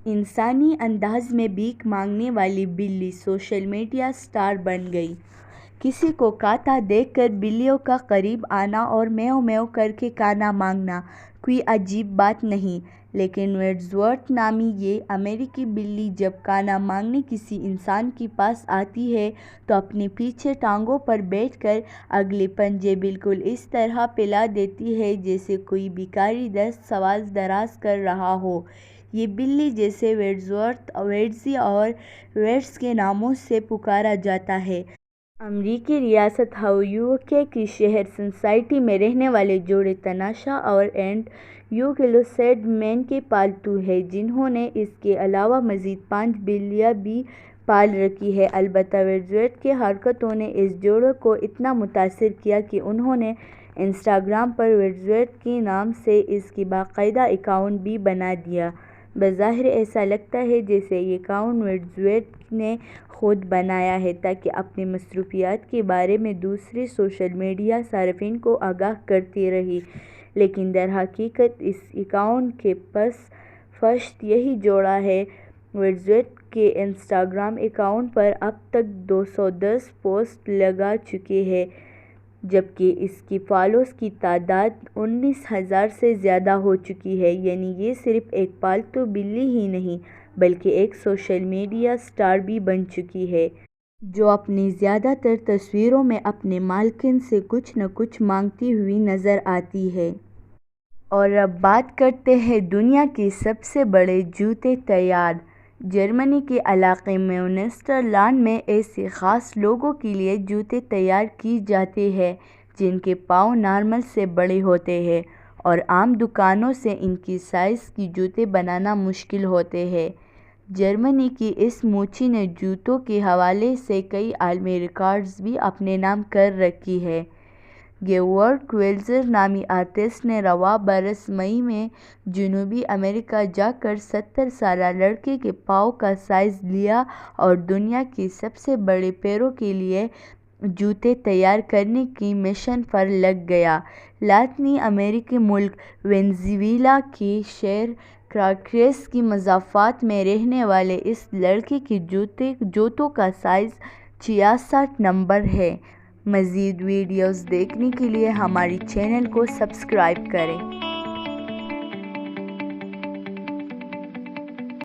انسانی انداز میں بھیک مانگنے والی بلی سوشل میڈیا سٹار بن گئی۔ کسی کو کھاتا دیکھ کر بلیوں کا قریب آنا اور میو میو کر کے کھانا مانگنا کوئی عجیب بات نہیں، لیکن وڈزورتھ نامی یہ امریکی بلی جب کھانا مانگنے کسی انسان کے پاس آتی ہے تو اپنے پیچھے ٹانگوں پر بیٹھ کر اگلے پنجے بالکل اس طرح پھیلا دیتی ہے جیسے کوئی بھکاری دست سوال دراز کر رہا ہو۔ یہ بلی، جسے وڈزورتھ، وڈزی اور وڈز کے ناموں سے پکارا جاتا ہے، امریکی ریاست اوہیو کے شہر سنسناٹی میں رہنے والے جوڑے تناشا اور اینڈریو گلوسیڈ مین کے پالتو ہے، جنہوں نے اس کے علاوہ مزید 5 بلیاں بھی پال رکھی ہیں۔ البتہ وڈزورتھ کی حرکتوں نے اس جوڑے کو اتنا متاثر کیا کہ انہوں نے انسٹاگرام پر وڈزورتھ کے نام سے اس کا باقاعدہ اکاؤنٹ بھی بنا دیا۔ بظاہر ایسا لگتا ہے جیسے یہ اکاؤنٹ وڈزورتھ نے خود بنایا ہے تاکہ اپنی مصروفیات کے بارے میں دوسرے سوشل میڈیا صارفین کو آگاہ کرتے رہیں، لیکن درحقیقت اس اکاؤنٹ کے پس پشت یہی جوڑا ہے۔ وڈزورتھ کے انسٹاگرام اکاؤنٹ پر اب تک 210 پوسٹ لگا چکے ہیں، جبکہ اس کے فالوورز کی تعداد 19,000 سے زیادہ ہو چکی ہے۔ یعنی یہ صرف ایک پالتو بلی ہی نہیں بلکہ ایک سوشل میڈیا سٹار بھی بن چکی ہے، جو اپنی زیادہ تر تصویروں میں اپنے مالکن سے کچھ نہ کچھ مانگتی ہوئی نظر آتی ہے۔ اور اب بات کرتے ہیں دنیا کے سب سے بڑے جوتے طیار۔ جرمنی کے علاقے میونسٹرلینڈ میں ایسے خاص لوگوں کے لیے جوتے تیار کیے جاتے ہیں جن کے پاؤں نارمل سے بڑے ہوتے ہیں اور عام دکانوں سے ان کے سائز کے جوتے بنانا مشکل ہوتے ہیں۔ جرمنی کی اس موچی نے جوتوں کے حوالے سے کئی عالمی ریکارڈز بھی اپنے نام کر رکھے ہیں۔ گیورگ ویلزر نامی آرٹسٹ نے رواں برس مئی میں جنوبی امریکہ جا کر 70 سالہ لڑکے کے پاؤں کا سائز لیا اور دنیا کے سب سے بڑے پیروں کے لیے جوتے تیار کرنے کے مشن پر لگ گیا۔ لاطینی امریکی ملک وینزویلا کے شہر کاراکیس کے مضافات میں رہنے والے اس لڑکے کے جوتوں کا سائز 66 نمبر ہے۔ مزید ویڈیوز دیکھنے کے لیے ہمارے چینل کو سبسکرائب کریں۔